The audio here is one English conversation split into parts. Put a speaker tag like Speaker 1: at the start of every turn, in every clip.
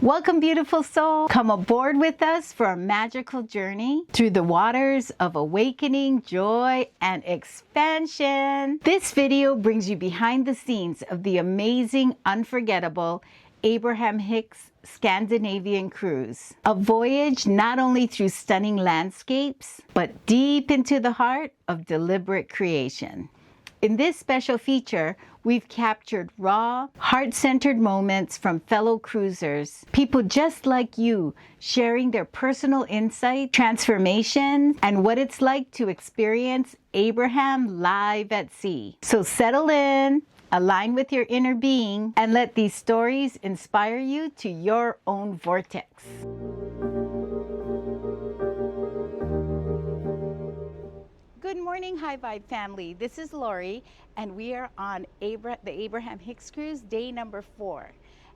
Speaker 1: Welcome, beautiful soul. Come aboard with us for a magical journey through the waters of awakening, joy, and expansion. This video brings you behind the scenes of the amazing, unforgettable Abraham Hicks Scandinavian cruise. A voyage not only through stunning landscapes, but deep into the heart of deliberate creation. In this special feature, we've captured raw, heart-centered moments from fellow cruisers, people just like you, sharing their personal insight, transformation, and what it's like to experience Abraham live at sea. So settle in, align with your inner being, and let these stories inspire you to your own vortex. Good morning, High Vibe family. This is Lori, and we are on the Abraham Hicks cruise, day number 4.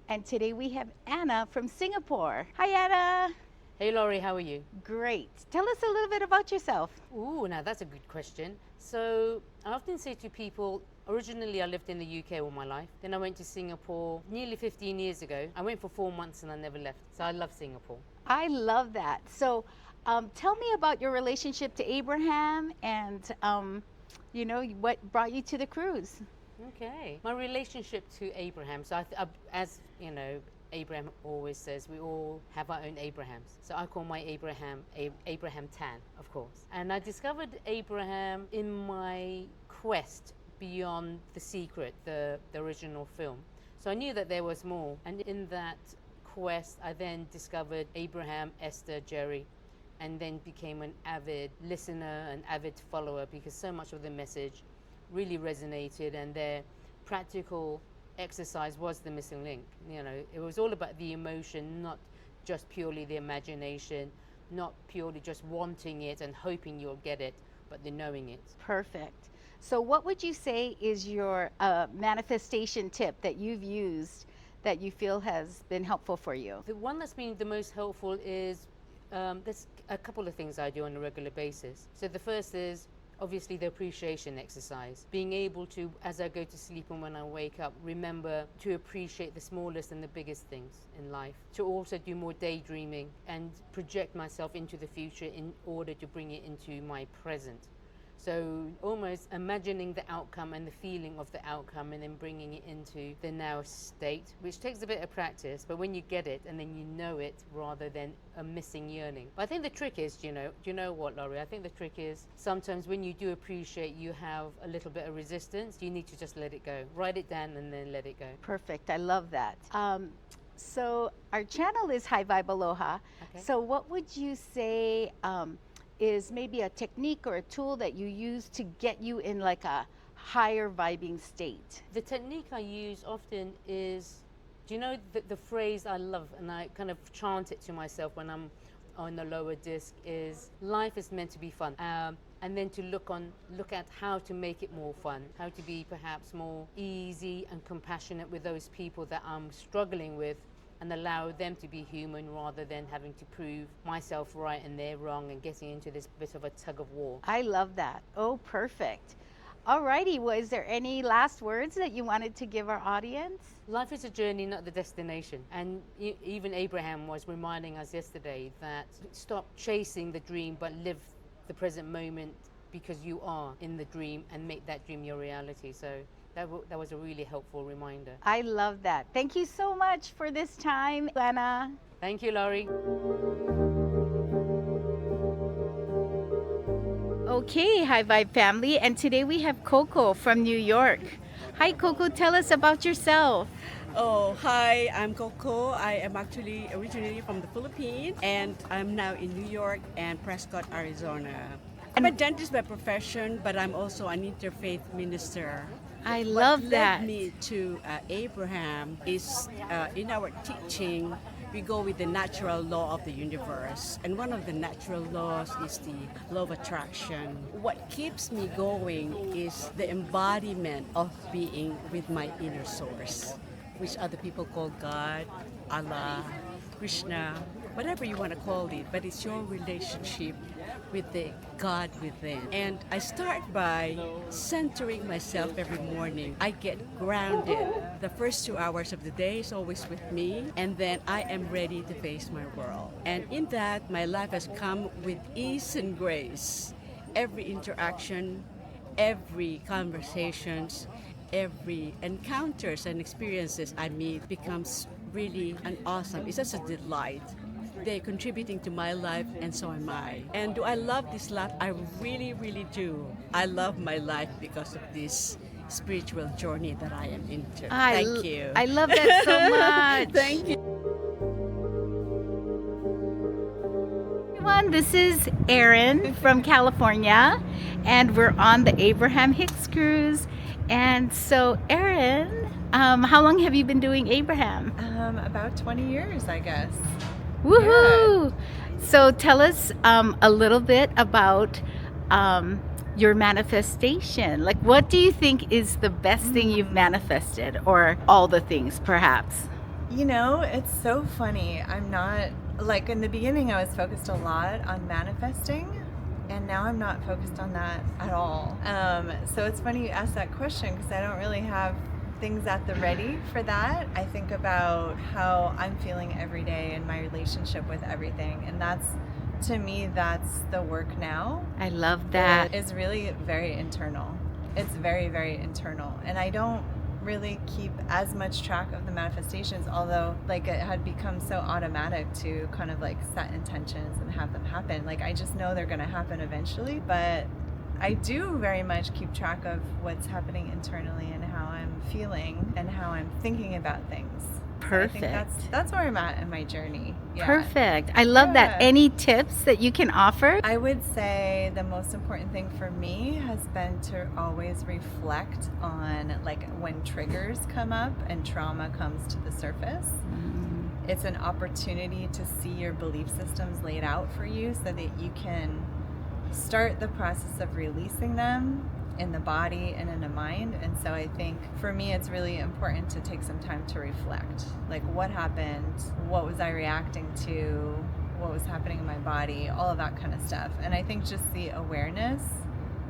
Speaker 1: And today we have Anna from Singapore. Hi, Anna.
Speaker 2: Hey, Lori, how are you?
Speaker 1: Great. Tell us a little bit about yourself.
Speaker 2: Ooh, now that's a good question. So I often say to people, originally I lived in the UK all my life. Then I went to Singapore nearly 15 years ago. I went for 4 months and I never left. So I love Singapore.
Speaker 1: I love that. So tell me about your relationship to Abraham and, what brought you to the cruise.
Speaker 2: Okay. My relationship to Abraham. So as you know, Abraham always says we all have our own Abrahams. So I call my Abraham Abraham Tan, of course. And I discovered Abraham in my quest beyond The Secret, the original film. So I knew that there was more. And in that quest, I then discovered Abraham, Esther, Jerry, and then became an avid listener, an avid follower, because so much of the message really resonated and their practical exercise was the missing link. You know, it was all about the emotion, not just purely the imagination, not purely just wanting it and hoping you'll get it, but the knowing it.
Speaker 1: Perfect. So what would you say is your manifestation tip that you've used that you feel has been helpful for you?
Speaker 2: The one that's been the most helpful is there's a couple of things I do on a regular basis. So the first is obviously the appreciation exercise. Being able to, as I go to sleep and when I wake up, remember to appreciate the smallest and the biggest things in life. To also do more daydreaming and project myself into the future in order to bring it into my present. So almost imagining the outcome and the feeling of the outcome and then bringing it into the now state, which takes a bit of practice, but when you get it and then you know it rather than a missing yearning. But I think the trick is, do you know what, Laurie? I think the trick is sometimes when you do appreciate you have a little bit of resistance, you need to just let it go. Write it down and then let it go.
Speaker 1: Perfect. I love that. So our channel is High Vibe Aloha.
Speaker 2: Okay.
Speaker 1: So what would you say is maybe a technique or a tool that you use to get you in like a higher vibing state?
Speaker 2: The technique I use often is, do you know the phrase I love and I kind of chant it to myself when I'm on the lower disc is life is meant to be fun. And then to look at how to make it more fun, how to be perhaps more easy and compassionate with those people that I'm struggling with, and allow them to be human rather than having to prove myself right and they're wrong and getting into this bit of a tug of war.
Speaker 1: I love that. Oh, perfect. Alrighty, well, is there any last words that you wanted to give our audience?
Speaker 2: Life is a journey, not the destination. And even Abraham was reminding us yesterday that stop chasing the dream, but live the present moment because you are in the dream and make that dream your reality. So that was a really helpful reminder.
Speaker 1: I love that. Thank you so much for this time, Anna.
Speaker 2: Thank you, Laurie.
Speaker 1: Okay, High Vibe family, and today we have Coco from New York. Hi, Coco, tell us about yourself.
Speaker 3: Oh, hi, I'm Coco. I am actually originally from the Philippines, and I'm now in New York and Prescott, Arizona. I'm a dentist by profession, but I'm also an interfaith minister.
Speaker 1: I love that.
Speaker 3: What led me to Abraham is in our teaching, we go with the natural law of the universe. And one of the natural laws is the law of attraction. What keeps me going is the embodiment of being with my inner source, which other people call God, Allah, Krishna, whatever you want to call it, but it's your relationship with the God within. And I start by centering myself every morning. I get grounded. The first 2 hours of the day is always with me, and then I am ready to face my world. And in that, my life has come with ease and grace. Every interaction, every conversations, every encounters and experiences I meet becomes really an awesome. It's just a delight. They're contributing to my life, and so am I. And do I love this life? I really, really do. I love my life because of this spiritual journey that I am into. Thank you.
Speaker 1: I love that so much.
Speaker 3: Thank you.
Speaker 1: Everyone, this is Erin from California, and we're on the Abraham Hicks cruise. And so, Erin, how long have you been doing Abraham?
Speaker 4: About 20 years, I guess.
Speaker 1: Woohoo! So tell us a little bit about your manifestation. Like, what do you think is the best thing you've manifested, or all the things, perhaps?
Speaker 4: You know, it's so funny. I'm not, like, in the beginning, I was focused a lot on manifesting, and now I'm not focused on that at all. So it's funny you ask that question, because I don't really have things at the ready for that. I think about how I'm feeling every day in my relationship with everything, and that's, to me, that's the work now.
Speaker 1: I love that.
Speaker 4: It is really very internal. It's very, very internal, and I don't really keep as much track of the manifestations, although like it had become so automatic to kind of like set intentions and have them happen. Like I just know they're going to happen eventually, but I do very much keep track of what's happening internally and how I'm feeling and how I'm thinking about things.
Speaker 1: Perfect.
Speaker 4: So I think that's where I'm at in my journey. Yeah.
Speaker 1: Perfect. I love that. Any tips that you can offer?
Speaker 4: I would say the most important thing for me has been to always reflect on, like, when triggers come up and trauma comes to the surface. It's an opportunity to see your belief systems laid out for you so that you can start the process of releasing them in the body and in the mind. And so I think for me it's really important to take some time to reflect, like, what happened, what was I reacting to, what was happening in my body, all of that kind of stuff. And I think just the awareness,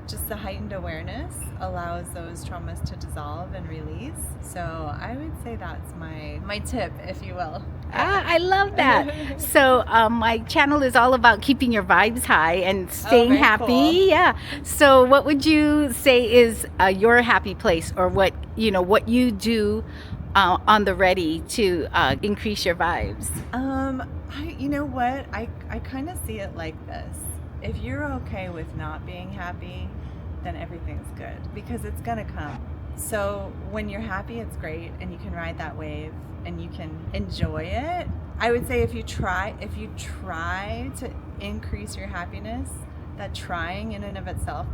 Speaker 4: just the heightened awareness, allows those traumas to dissolve and release. So I would say that's my tip, if you will.
Speaker 1: I love that. So my channel is all about keeping your vibes high and staying
Speaker 4: very
Speaker 1: happy.
Speaker 4: cool.
Speaker 1: Yeah. So what would you say is your happy place, or what you do on the ready to increase your vibes?
Speaker 4: You know what? I kind of see it like this. If you're okay with not being happy, then everything's good, because it's gonna come. So when you're happy, it's great, and you can ride that wave and you can enjoy it. I would say if you try to increase your happiness, that trying in and of itself,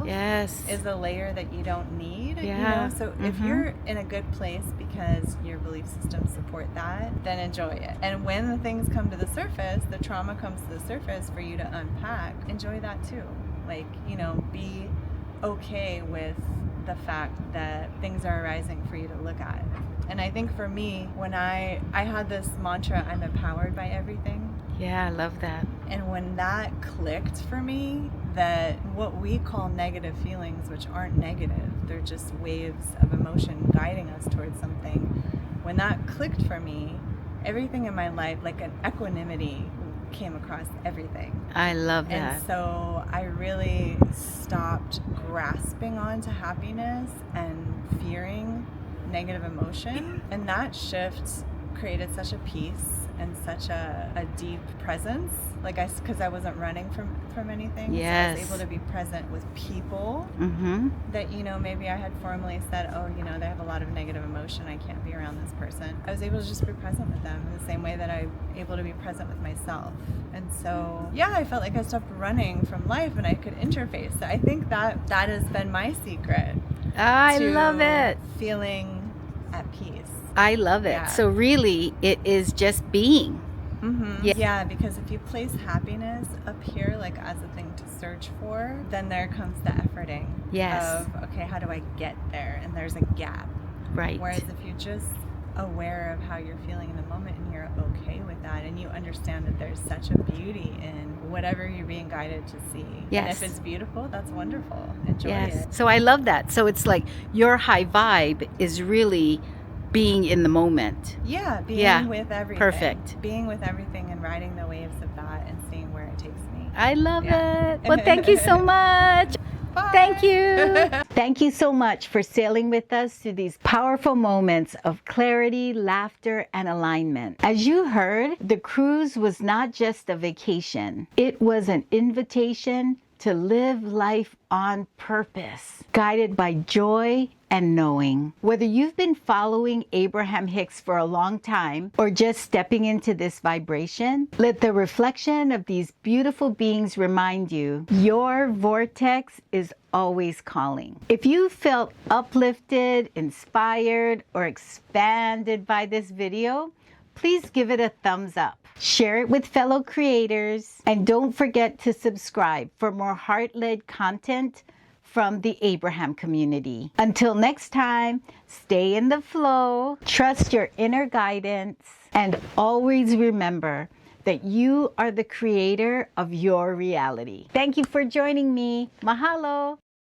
Speaker 1: Yes.
Speaker 4: is a layer that you don't need.
Speaker 1: Yeah.
Speaker 4: So if you're in a good place because your belief systems support that, then enjoy it. And when the things come to the surface, the trauma comes to the surface for you to unpack, enjoy that too. Like, be okay with the fact that things are arising for you to look at. And I think for me, when I had this mantra, I'm empowered by everything.
Speaker 1: Yeah, I love that.
Speaker 4: And when that clicked for me, that what we call negative feelings, which aren't negative, they're just waves of emotion guiding us towards something. When that clicked for me, everything in my life, like an equanimity, came across everything.
Speaker 1: I love that.
Speaker 4: And so I really stopped grasping onto happiness and fearing negative emotion. And that shift created such a peace and such a deep presence, because I wasn't running from anything.
Speaker 1: Yes.
Speaker 4: So I was able to be present with people that, maybe I had formerly said, oh, they have a lot of negative emotion, I can't be around this person. I was able to just be present with them in the same way that I'm able to be present with myself. And so, yeah, I felt like I stopped running from life and I could interface. So I think that has been my secret.
Speaker 1: I
Speaker 4: to
Speaker 1: love it.
Speaker 4: Feeling at peace.
Speaker 1: I love it.
Speaker 4: Yeah.
Speaker 1: So really, it is just being.
Speaker 4: Yeah, because if you place happiness up here, like, as a thing to search for, then there comes the efforting.
Speaker 1: Yes.
Speaker 4: Of, okay, how do I get there? And there's a gap.
Speaker 1: Right.
Speaker 4: Whereas if you're just aware of how you're feeling in the moment and you're okay understand that there's such a beauty in whatever you're being guided to see.
Speaker 1: Yes.
Speaker 4: And if it's beautiful, that's wonderful. Enjoy it.
Speaker 1: So I love that. So it's like your high vibe is really being in the moment.
Speaker 4: Yeah, being
Speaker 1: Yeah,
Speaker 4: with everything.
Speaker 1: perfect.
Speaker 4: Being with everything and riding the waves of that and seeing where it takes me.
Speaker 1: I love
Speaker 4: Yeah.
Speaker 1: it. Well, thank you so much.
Speaker 4: Bye.
Speaker 1: Thank you. Thank you so much for sailing with us through these powerful moments of clarity, laughter, and alignment. As you heard, the cruise was not just a vacation. It was an invitation to live life on purpose, guided by joy and knowing. Whether you've been following Abraham Hicks for a long time or just stepping into this vibration, let the reflection of these beautiful beings remind you your vortex is always calling. If you felt uplifted, inspired, or expanded by this video, please give it a thumbs up. Share it with fellow creators, and don't forget to subscribe for more heart-led content from the Abraham community. Until next time, stay in the flow, trust your inner guidance, and always remember that you are the creator of your reality. Thank you for joining me. Mahalo.